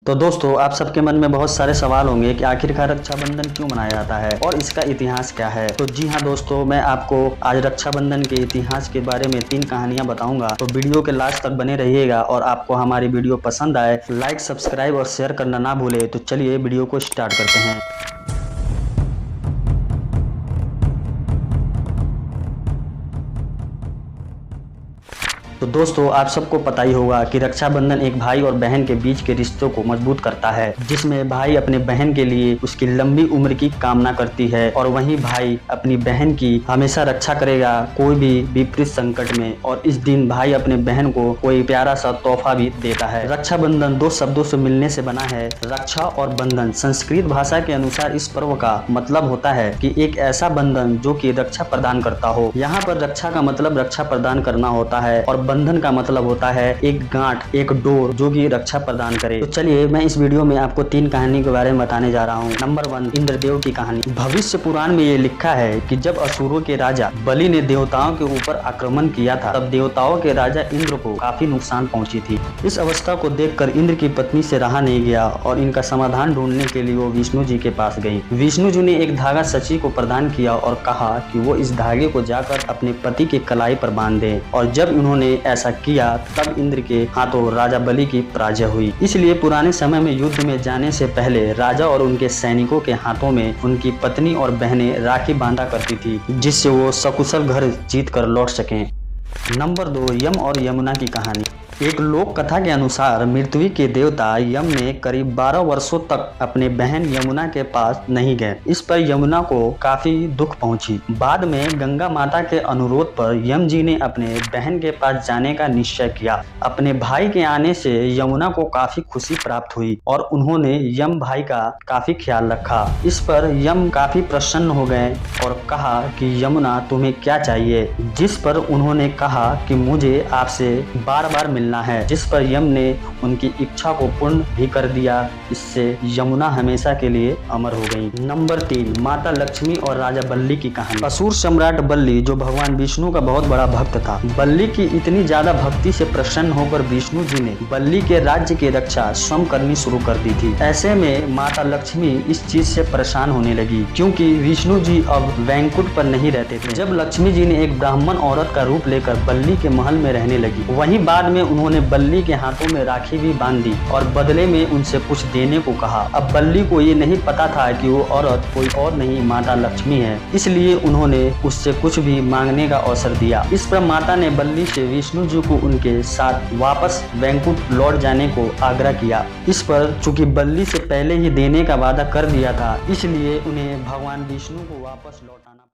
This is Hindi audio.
तो दोस्तों, आप सबके मन में बहुत सारे सवाल होंगे कि आखिरकार रक्षाबंधन क्यों मनाया जाता है और इसका इतिहास क्या है। तो जी हाँ दोस्तों, मैं आपको आज रक्षाबंधन के इतिहास के बारे में 3 कहानियां बताऊंगा। तो वीडियो के लास्ट तक बने रहिएगा और आपको हमारी वीडियो पसंद आए लाइक, सब्सक्राइब और शेयर करना ना भूले। तो चलिए वीडियो को स्टार्ट करते हैं। तो दोस्तों, आप सबको पता ही होगा कि रक्षाबंधन एक भाई और बहन के बीच के रिश्तों को मजबूत करता है, जिसमें भाई अपने बहन के लिए उसकी लंबी उम्र की कामना करती है और वहीं भाई अपनी बहन की हमेशा रक्षा करेगा कोई भी विपरीत संकट में। और इस दिन भाई अपने बहन को कोई प्यारा सा तोहफा भी देता है। रक्षाबंधन 2 शब्दों से मिलने से बना है, रक्षा और बंधन। संस्कृत भाषा के अनुसार इस पर्व का मतलब होता है कि एक ऐसा बंधन जो कि रक्षा प्रदान करता हो। यहाँ पर रक्षा का मतलब रक्षा प्रदान करना होता है और बंधन का मतलब होता है एक गांठ, एक डोर जो कि रक्षा प्रदान करे। तो चलिए मैं इस वीडियो में आपको 3 कहानी के बारे में बताने जा रहा हूँ। नंबर 1, इंद्रदेव की कहानी। भविष्य पुराण में ये लिखा है कि जब असुरों के राजा बलि ने देवताओं के ऊपर आक्रमण किया था, तब देवताओं के राजा इंद्र को काफी नुकसान पहुंची थी। इस अवस्था को देखकर इंद्र की पत्नी से रहा नहीं गया और इनका समाधान ढूंढने के लिए वो विष्णु जी के पास गई। विष्णु जी ने एक धागा शची को प्रदान किया और कहा कि वो इस धागे को जाकर अपने पति के कलाई पर बांध दे। और जब उन्होंने ऐसा किया तब इंद्र के हाथों राजा बलि की पराजय हुई। इसलिए पुराने समय में युद्ध में जाने से पहले राजा और उनके सैनिकों के हाथों में उनकी पत्नी और बहनें राखी बांधा करती थी, जिससे वो सकुशल घर जीत कर लौट सकें। नंबर 2, यम और यमुना की कहानी। एक लोक कथा के अनुसार मृत्यु के देवता यम ने करीब 12 वर्षों तक अपने बहन यमुना के पास नहीं गए। इस पर यमुना को काफी दुख पहुंची। बाद में गंगा माता के अनुरोध पर यम जी ने अपने बहन के पास जाने का निश्चय किया। अपने भाई के आने से यमुना को काफी खुशी प्राप्त हुई और उन्होंने यम भाई का काफी ख्याल रखा। इस पर यम काफी प्रसन्न हो गए और कहा कि यमुना तुम्हें क्या चाहिए, जिस पर उन्होंने कहा कि मुझे आपसे बार बार मिलना है, जिस पर यम ने उनकी इच्छा को पूर्ण भी कर दिया। इससे यमुना हमेशा के लिए अमर हो गई। नंबर 3, माता लक्ष्मी और राजा बल्ली की कहानी। असुर सम्राट बल्ली जो भगवान विष्णु का बहुत बड़ा भक्त था, बल्ली की इतनी ज्यादा भक्ति से प्रसन्न होकर विष्णु जी ने बल्ली के राज्य की रक्षा स्वयं करनी शुरू कर दी थी। ऐसे में माता लक्ष्मी इस चीज से परेशान होने लगी, क्योंकि विष्णु जी अब वैकुंठ पर नहीं रहते थे। जब लक्ष्मी जी ने एक ब्राह्मण औरत का रूप लेकर बल्ली के महल में रहने लगी, वहीं बाद में उन्होंने बल्ली के हाथों में राखी भी बांध दी और बदले में उनसे कुछ देने को कहा। अब बल्ली को ये नहीं पता था कि वो औरत कोई और नहीं माता लक्ष्मी है, इसलिए उन्होंने उससे कुछ भी मांगने का अवसर दिया। इस पर माता ने बल्ली से विष्णु जी को उनके साथ वापस वैकुंठ लौट जाने को आग्रह किया। इस पर चूंकि बल्ली से पहले ही देने का वादा कर दिया था, इसलिए उन्हें भगवान विष्णु को वापस लौटाना